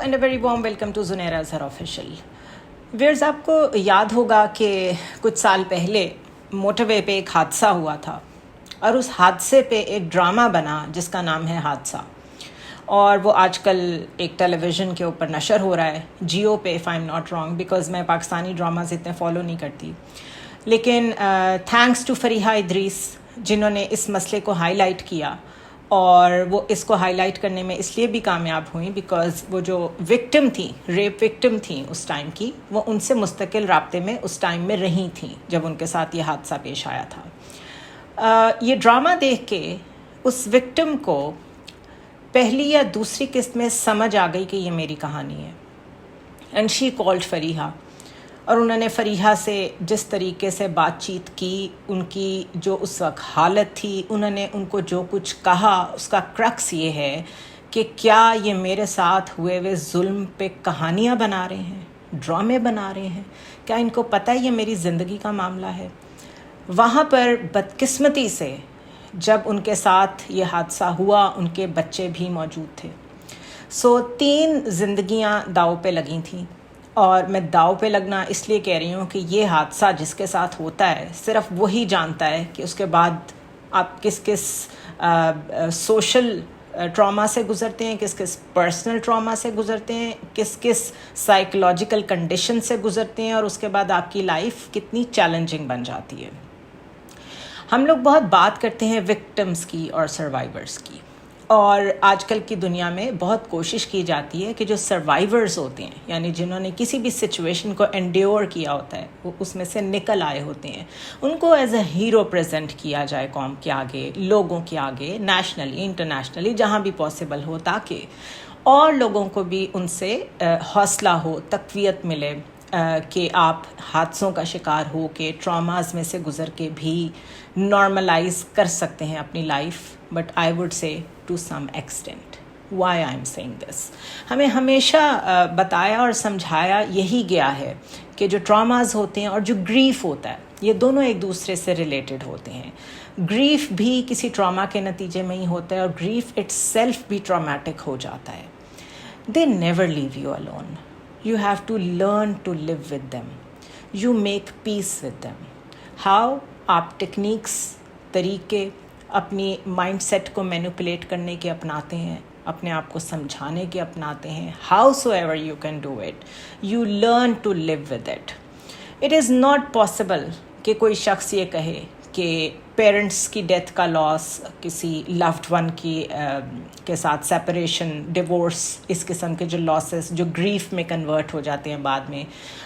And a very warm welcome to Zunaira Azhar official wears. آپ کو یاد ہوگا کہ کچھ سال پہلے موٹر وے پہ ایک حادثہ ہوا تھا اور اس حادثے پہ ایک ڈرامہ بنا جس کا نام ہے حادثہ, اور وہ آج کل ایک ٹیلی ویژن کے اوپر نشر ہو رہا ہے, جیو پہ, if I am not wrong, because میں پاکستانی ڈراماز اتنے فالو نہیں کرتی. لیکن تھینکس ٹو فریحہ ادریس جنہوں نے اس مسئلے کو ہائی لائٹ کیا, اور وہ اس کو ہائی لائٹ کرنے میں اس لیے بھی کامیاب ہوئیں بیکاز وہ جو وکٹم تھیں, ریپ وکٹم تھیں اس ٹائم کی, وہ ان سے مستقل رابطے میں اس ٹائم میں رہی تھیں جب ان کے ساتھ یہ حادثہ پیش آیا تھا. یہ ڈرامہ دیکھ کے اس وکٹم کو پہلی یا دوسری قسط میں سمجھ آ گئی کہ یہ میری کہانی ہے, اینڈ شی کالڈ فریحہ. اور انہوں نے فریحہ سے جس طریقے سے بات چیت کی, ان کی جو اس وقت حالت تھی, انہوں نے ان کو جو کچھ کہا اس کا کرکس یہ ہے کہ کیا یہ میرے ساتھ ہوئے ظلم پہ کہانیاں بنا رہے ہیں, ڈرامے بنا رہے ہیں, کیا ان کو پتہ ہے یہ میری زندگی کا معاملہ ہے. وہاں پر بدقسمتی سے جب ان کے ساتھ یہ حادثہ ہوا ان کے بچے بھی موجود تھے. 3 زندگیاں داؤ پہ لگی تھیں, اور میں داؤ پہ لگنا اس لیے کہہ رہی ہوں کہ یہ حادثہ جس کے ساتھ ہوتا ہے صرف وہی جانتا ہے کہ اس کے بعد آپ کس کس سوشل ٹراما سے گزرتے ہیں, کس کس پرسنل ٹراما سے گزرتے ہیں, کس کس سائیکولوجیکل کنڈیشن سے گزرتے ہیں, اور اس کے بعد آپ کی لائف کتنی چیلنجنگ بن جاتی ہے. ہم لوگ بہت بات کرتے ہیں وکٹمز کی اور سروائیورز کی, اور آج کل کی دنیا میں بہت کوشش کی جاتی ہے کہ جو سروائیورز ہوتے ہیں, یعنی جنہوں نے کسی بھی سچویشن کو انڈیور کیا ہوتا ہے, وہ اس میں سے نکل آئے ہوتے ہیں, ان کو ایز اے ہیرو پریزنٹ کیا جائے قوم کے آگے, لوگوں کے آگے, نیشنلی, انٹرنیشنلی, جہاں بھی پاسبل ہو, تاکہ اور لوگوں کو بھی ان سے حوصلہ ہو, تقویت ملے کہ آپ حادثوں کا شکار ہو کے, ٹراماز میں سے گزر کے بھی نارملائز کر سکتے ہیں اپنی life. But I would say to some extent. Why I am saying this, ہمیں ہمیشہ بتایا اور سمجھایا یہی گیا ہے کہ جو ٹراماز ہوتے ہیں اور جو گریف ہوتا ہے, یہ دونوں ایک دوسرے سے ریلیٹڈ ہوتے ہیں. گریف بھی کسی ٹراما کے نتیجے میں ہی ہوتا ہے, اور گریف اٹ سیلف بھی ٹرامیٹک ہو جاتا ہے. They never leave you alone. You have to learn to live with them. You make peace with them. How? آپ ٹیکنیکس, طریقے اپنی مائنڈ سیٹ کو مینیپولیٹ کرنے کے اپناتے ہیں, اپنے آپ کو سمجھانے کے اپناتے ہیں. Howsoever you can do it, you learn to live with it. It is not possible کہ کوئی شخص یہ کہے کہ پیرنٹس کی ڈیتھ کا لاس, کسی لوڈ ون کے ساتھ سیپریشن, ڈیورس, اس قسم کے جو لاسز جو گریف میں کنورٹ ہو جاتے ہیں بعد میں,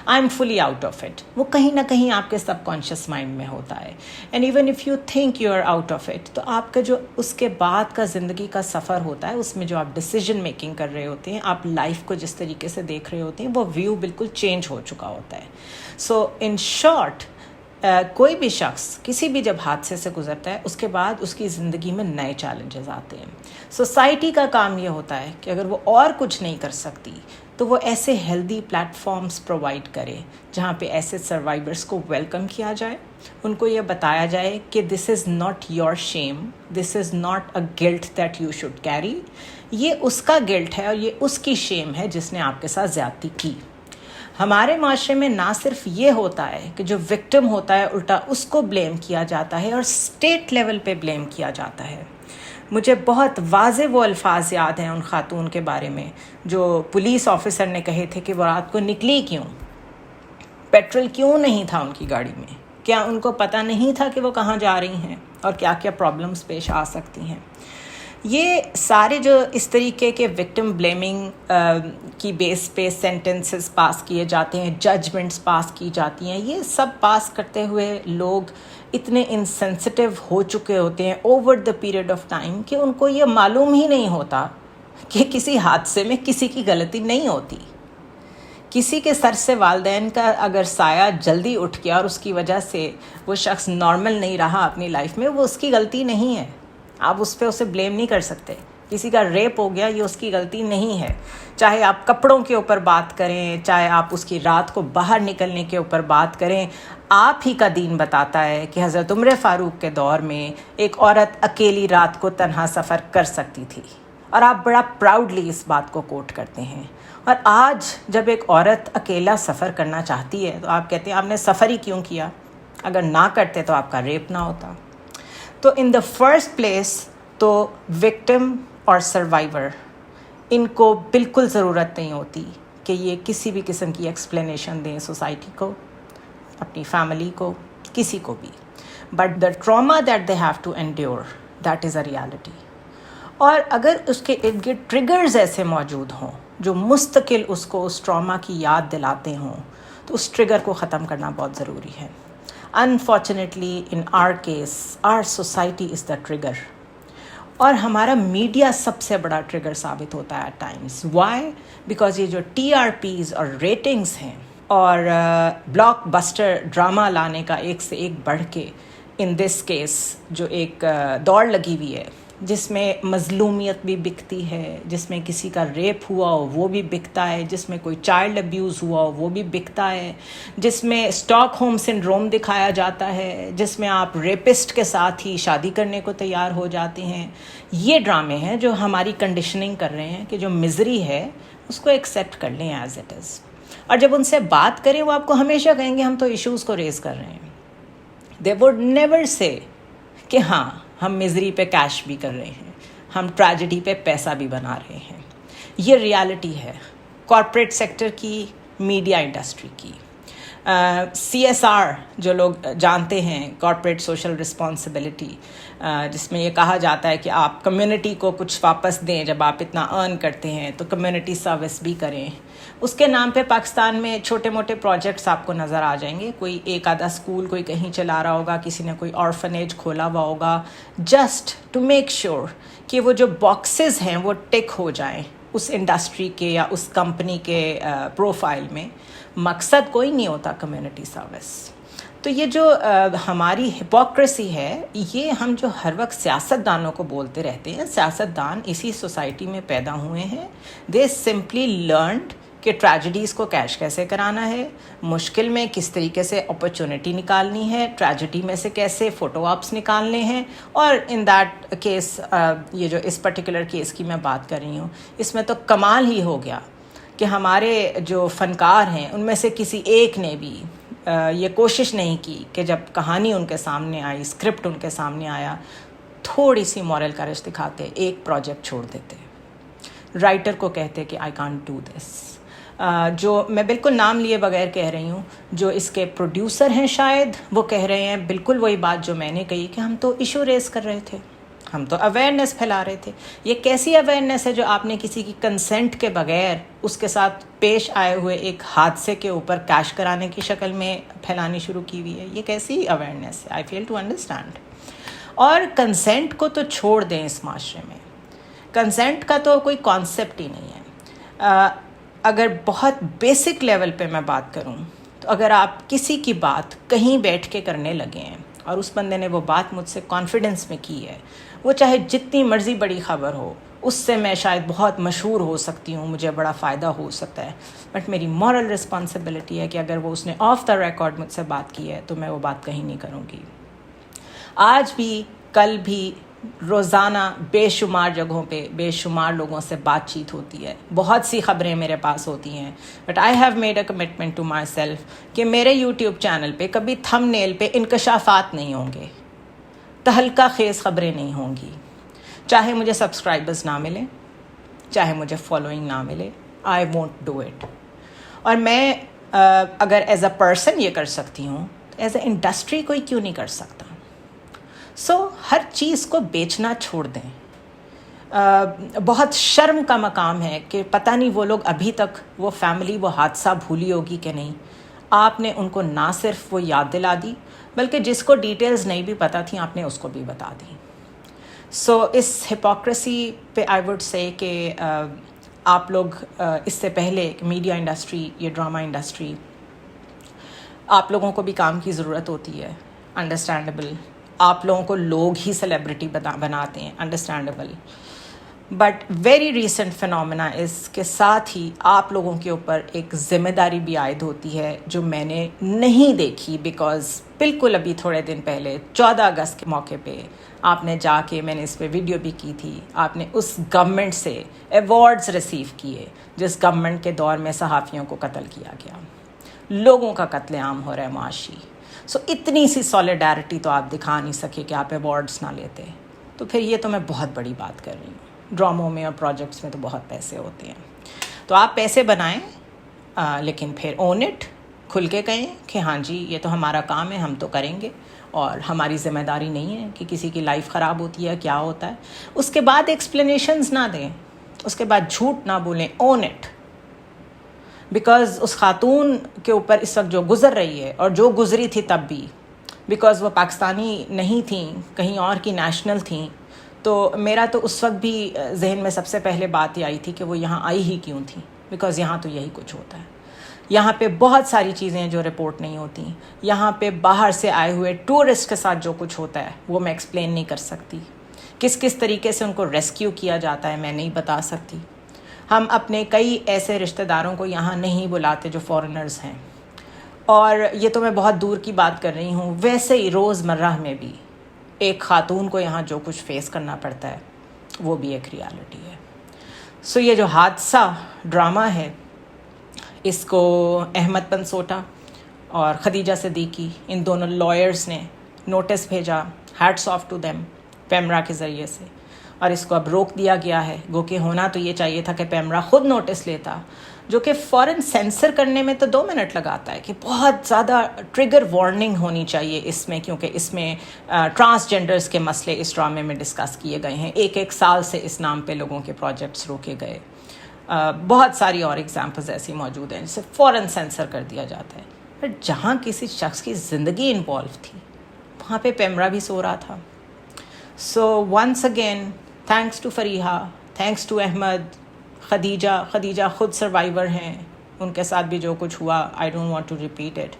I am fully out of it. وہ کہیں نہ کہیں آپ کے سب کانشیس مائنڈ میں ہوتا ہے. And even if you think you are out of it, تو آپ کا جو اس کے بعد کا زندگی کا سفر ہوتا ہے, اس میں جو آپ ڈیسیژن میکنگ کر رہے ہوتے ہیں, آپ لائف کو جس طریقے سے دیکھ رہے ہوتے ہیں, وہ ویو بالکل چینج ہو چکا ہوتا ہے. سو ان شارٹ, کوئی بھی شخص کسی بھی جب حادثے سے گزرتا ہے, اس کے بعد اس کی زندگی میں نئے چیلنجز آتے ہیں. سوسائٹی کا کام یہ ہوتا ہے کہ اگر وہ اور کچھ نہیں کر سکتی تو وہ ایسے ہیلدی پلیٹ فارمز پرووائڈ کرے جہاں پہ ایسے سروائیورس کو ویلکم کیا جائے, ان کو یہ بتایا جائے کہ this is not your shame, this is not a guilt that you should carry. یہ اس کا گلٹ ہے اور یہ اس کی شیم ہے جس نے آپ کے ساتھ زیادتی کی. ہمارے معاشرے میں نہ صرف یہ ہوتا ہے کہ جو وکٹم ہوتا ہے الٹا اس کو بلیم کیا جاتا ہے, اور اسٹیٹ لیول پہ بلیم کیا جاتا ہے. مجھے بہت واضح وہ الفاظ یاد ہیں ان خاتون کے بارے میں جو پولیس آفیسر نے کہے تھے کہ وہ رات کو نکلی کیوں, پیٹرول کیوں نہیں تھا ان کی گاڑی میں, کیا ان کو پتہ نہیں تھا کہ وہ کہاں جا رہی ہیں اور کیا کیا پرابلمس پیش آ سکتی ہیں. یہ سارے جو اس طریقے کے وکٹم بلیمنگ کی بیس پہ سینٹنسز پاس کیے جاتے ہیں, ججمنٹس پاس کی جاتی ہیں, یہ سب پاس کرتے ہوئے لوگ اتنے انسینسٹیو ہو چکے ہوتے ہیں over the period of time کہ ان کو یہ معلوم ہی نہیں ہوتا کہ کسی حادثے میں کسی کی غلطی نہیں ہوتی. کسی کے سر سے والدین کا اگر سایہ جلدی اٹھ گیا اور اس کی وجہ سے وہ شخص نارمل نہیں رہا اپنی لائف میں, وہ اس کی غلطی نہیں ہے. آپ اس پہ اسے بلیم نہیں کر سکتے. کسی کا ریپ ہو گیا, یہ اس کی غلطی نہیں ہے. چاہے آپ کپڑوں کے اوپر بات کریں, چاہے آپ اس کی رات کو باہر نکلنے کے اوپر بات کریں, آپ ہی کا دین بتاتا ہے کہ حضرت عمر فاروق کے دور میں ایک عورت اکیلی رات کو تنہا سفر کر سکتی تھی, اور آپ بڑا پراؤڈلی اس بات کو کوٹ کرتے ہیں. اور آج جب ایک عورت اکیلا سفر کرنا چاہتی ہے تو آپ کہتے ہیں آپ نے سفر ہی کیوں کیا، اگر نہ کرتے تو آپ کا ریپ نہ ہوتا. تو ان دا فرسٹ پلیس تو وکٹم اور سروائیور ان کو بالکل ضرورت نہیں ہوتی کہ یہ کسی بھی قسم کی ایکسپلینیشن دیں سوسائٹی کو، اپنی فیملی کو، کسی کو بھی. But the trauma that they have to endure, that is a reality. اور اگر اس کے ارد گرد ٹریگرز ایسے موجود ہوں جو مستقل اس کو اس ٹراما کی یاد دلاتے ہوں تو اس ٹریگر کو ختم کرنا بہت ضروری ہے. Unfortunately in our case our society is the trigger, اور ہمارا میڈیا سب سے بڑا ٹریگر ثابت ہوتا ہے ایٹ ٹائمز. وائی؟ بیکاز یہ جو ٹی آر پیز اور ریٹنگز ہیں اور بلاک بسٹر ڈرامہ لانے کا ایک سے ایک بڑھ کے ان دس کیس جو ایک دوڑ لگی ہوئی ہے جس میں مظلومیت بھی بکتی ہے، جس میں کسی کا ریپ ہوا ہو وہ بھی بکتا ہے، جس میں کوئی چائلڈ ابیوز ہوا ہو وہ بھی بکتا ہے، جس میں اسٹاک ہوم سنڈروم دکھایا جاتا ہے، جس میں آپ ریپسٹ کے ساتھ ہی شادی کرنے کو تیار ہو جاتے ہیں. یہ ڈرامے ہیں جو ہماری کنڈیشننگ کر رہے ہیں کہ جو مزری ہے اس کو ایکسیپٹ کر لیں ایز اٹ از. اور جب ان سے بات کریں وہ آپ کو ہمیشہ کہیں گے ہم تو ایشوز کو ریز کر رہے ہیں. دے وڈ نیور سے کہ ہاں ہم مزری پہ کیش بھی کر رہے ہیں، ہم ٹریجڈی پہ پیسہ بھی بنا رہے ہیں. یہ ریالٹی ہے کارپوریٹ سیکٹر کی، میڈیا انڈسٹری کی. سی ایس آر جو لوگ جانتے ہیں، کارپوریٹ سوشل رسپانسبلٹی، جس میں یہ کہا جاتا ہے کہ آپ کمیونٹی کو کچھ واپس دیں، جب آپ اتنا ارن کرتے ہیں تو کمیونٹی سروس بھی کریں. اس کے نام پہ پاکستان میں چھوٹے موٹے پروجیکٹس آپ کو نظر آ جائیں گے. کوئی ایک آدھا اسکول کوئی کہیں چلا رہا ہوگا، کسی نے کوئی آرفنیج کھولا ہوا ہوگا، جسٹ ٹو میک شیور کہ وہ جو باکسز ہیں وہ ٹک ہو جائیں اس انڈسٹری کے یا اس کمپنی کے پروفائل میں. مقصد کوئی نہیں ہوتا کمیونٹی سروس. تو یہ جو ہماری ہپوکریسی ہے، یہ ہم جو ہر وقت سیاست دانوں کو بولتے رہتے ہیں، سیاست دان اسی سوسائٹی میں پیدا ہوئے ہیں. دے سمپلی لرنڈ کہ ٹریجڈیز کو کیش کیسے کرانا ہے، مشکل میں کس طریقے سے اپرچونٹی نکالنی ہے، ٹریجڈی میں سے کیسے فوٹو آپس نکالنے ہیں. اور ان دیٹ کیس یہ جو اس پرٹیکولر کیس کی میں بات کر رہی ہوں، اس میں تو کمال ہی ہو گیا کہ ہمارے جو فنکار ہیں ان میں سے کسی ایک نے بھی یہ کوشش نہیں کی کہ جب کہانی ان کے سامنے آئی، اسکرپٹ ان کے سامنے آیا، تھوڑی سی مورل کریج دکھاتے، ایک پروجیکٹ چھوڑ دیتے، رائٹر کو کہتے کہ آئی کانٹ ڈو دس. جو میں بالکل نام لیے بغیر کہہ رہی ہوں، جو اس کے پروڈیوسر ہیں شاید وہ کہہ رہے ہیں بالکل وہی بات جو میں نے کہی کہ ہم تو ایشو ریز کر رہے تھے، ہم تو اویئرنیس پھیلا رہے تھے. یہ کیسی اویئرنیس ہے جو آپ نے کسی کی کنسنٹ کے بغیر اس کے ساتھ پیش آئے ہوئے ایک حادثے کے اوپر کیش کرانے کی شکل میں پھیلانی شروع کی ہوئی ہے؟ یہ کیسی اویئرنیس ہے؟ آئی فیل ٹو انڈرسٹینڈ. اور کنسنٹ کو تو چھوڑ دیں، اس معاشرے میں کنسنٹ کا تو کوئی کانسیپٹ ہی نہیں ہے. اگر بہت بیسک لیول پہ میں بات کروں تو اگر آپ کسی کی بات کہیں بیٹھ کے کرنے لگے ہیں اور اس بندے نے وہ بات مجھ سے کانفیڈنس میں کی ہے، وہ چاہے جتنی مرضی بڑی خبر ہو، اس سے میں شاید بہت مشہور ہو سکتی ہوں، مجھے بڑا فائدہ ہو سکتا ہے، بٹ میری مورل رسپانسبلٹی ہے کہ اگر وہ اس نے آف دا ریکارڈ مجھ سے بات کی ہے تو میں وہ بات کہیں نہیں کروں گی. آج بھی، کل بھی، روزانہ بے شمار جگہوں پہ بے شمار لوگوں سے بات چیت ہوتی ہے، بہت سی خبریں میرے پاس ہوتی ہیں، but I have made a commitment to myself کہ میرے یوٹیوب چینل پہ کبھی تھم نیل پہ انکشافات نہیں ہوں گے، تہلکہ خیز خبریں نہیں ہوں گی. چاہے مجھے سبسکرائبرز نہ ملیں، چاہے مجھے فالوئنگ نہ ملے، آئی وونٹ ڈو اٹ. اور میں اگر ایز اے پرسن یہ کر سکتی ہوں تو ایز اے انڈسٹری کوئی کیوں نہیں کر سکتا؟ سو ہر چیز کو بیچنا چھوڑ دیں. بہت شرم کا مقام ہے کہ پتہ نہیں وہ لوگ ابھی تک وہ فیملی وہ حادثہ بھولی ہوگی کہ نہیں. آپ نے ان کو نہ صرف وہ یاد دلا دی بلکہ جس کو ڈیٹیلز نہیں بھی پتہ تھیں آپ نے اس کو بھی بتا دی. سو اس ہپوکریسی پہ آئی وڈ سے کہ آپ لوگ اس سے پہلے میڈیا انڈسٹری، یہ ڈرامہ انڈسٹری، آپ لوگوں کو بھی کام کی ضرورت ہوتی ہے، انڈرسٹینڈیبل. آپ لوگوں کو لوگ ہی سیلیبریٹی بناتے ہیں، understandable. But very recent phenomena اس کے ساتھ ہی آپ لوگوں کے اوپر ایک ذمہ داری بھی عائد ہوتی ہے جو میں نے نہیں دیکھی، بیکاز بالکل ابھی تھوڑے دن پہلے 14 اگست کے موقع پہ آپ نے جا کے، میں نے اس پہ ویڈیو بھی کی تھی، آپ نے اس گورنمنٹ سے ایوارڈز ریسیو کیے جس گورنمنٹ کے دور میں صحافیوں کو قتل کیا گیا، لوگوں کا قتل عام ہو رہا ہے معاشی. سو اتنی سی سولیڈیرٹی تو آپ دکھا نہیں سکے کہ آپ ایوارڈز نہ لیتے. تو پھر یہ تو میں بہت بڑی بات کر رہی ہوں. ڈراموں میں اور پروجیکٹس میں تو بہت پیسے ہوتے ہیں، تو آپ پیسے بنائیں، لیکن پھر اون اٹ، کھل کے کہیں کہ ہاں جی یہ تو ہمارا کام ہے، ہم تو کریں گے، اور ہماری ذمہ داری نہیں ہے کہ کسی کی لائف خراب ہوتی ہے کیا ہوتا ہے. اس کے بعد ایکسپلینیشنز نہ دیں، اس کے بعد جھوٹ نہ بولیں، اون اٹ. بیکاز اس خاتون کے اوپر اس وقت جو گزر رہی ہے، اور جو گزری تھی تب بھی، بیکاز وہ پاکستانی نہیں تھیں، کہیں اور کی نیشنل تھیں، تو میرا تو اس وقت بھی ذہن میں سب سے پہلے بات یہ آئی تھی کہ وہ یہاں آئی ہی کیوں تھی، بیکاز یہاں تو یہی کچھ ہوتا ہے. یہاں پہ بہت ساری چیزیں جو رپورٹ نہیں ہوتی. یہاں پہ باہر سے آئے ہوئے ٹورسٹ کے ساتھ جو کچھ ہوتا ہے وہ میں ایکسپلین نہیں کر سکتی. کس طریقے سے ان کو ریسکیو کیا جاتا ہے میں نہیں بتا سکتی. ہم اپنے کئی ایسے رشتہ داروں کو یہاں نہیں بلاتے جو فارنرز ہیں، اور یہ تو میں بہت دور کی بات کر رہی ہوں. ویسے ہی روز مرہ میں بھی ایک خاتون کو یہاں جو کچھ فیس کرنا پڑتا ہے وہ بھی ایک ریالٹی ہے. سو یہ جو حادثہ ڈرامہ ہے، اس کو احمد پنسوٹا اور خدیجہ صدیقی، ان دونوں لائرز نے نوٹس بھیجا، hats of two them, PEMRA کے ذریعے سے، اور اس کو اب روک دیا گیا ہے. گو کہ ہونا تو یہ چاہیے تھا کہ پیمرا خود نوٹس لیتا، جو کہ فوراً سینسر کرنے میں تو 2 منٹ لگاتا ہے، کہ بہت زیادہ ٹریگر وارننگ ہونی چاہیے اس میں، کیونکہ اس میں ٹرانسجینڈرز کے مسئلے اس ڈرامے میں ڈسکس کیے گئے ہیں. 1 سال سے اس نام پہ لوگوں کے پروجیکٹس روکے گئے. بہت ساری اور ایگزامپلز ایسی موجود ہیں جسے فوراً سینسر کر دیا جاتا ہے. بٹ جہاں کسی شخص کی زندگی انوالو تھی وہاں پہ پیمرا بھی سو رہا تھا. So once again thanks to Fariha, thanks to Ahmed. Khadija خود سروائیور ہیں، ان کے ساتھ بھی جو کچھ ہوا I don't want to repeat it.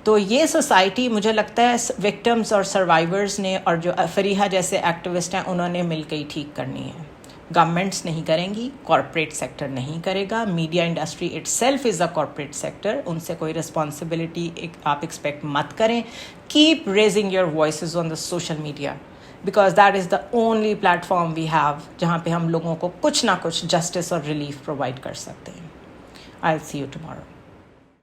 تو یہ سوسائٹی مجھے لگتا ہے وکٹمز اور سروائیورز نے، اور جو فریحہ جیسے ایکٹیوسٹ ہیں، انہوں نے مل کے ہی ٹھیک کرنی ہے. گورنمنٹس نہیں کریں گی، کارپوریٹ سیکٹر نہیں کرے گا. Media industry itself is a corporate sector, ان سے کوئی رسپانسبلٹی آپ ایکسپیکٹ مت کریں. Keep raising your voices on the social media, because that is the only platform we have جہاں پہ ہم لوگوں کو کچھ نہ کچھ جسٹس اور ریلیف پرووائڈ کر سکتے ہیں. آئی ول سی یو ٹمارو.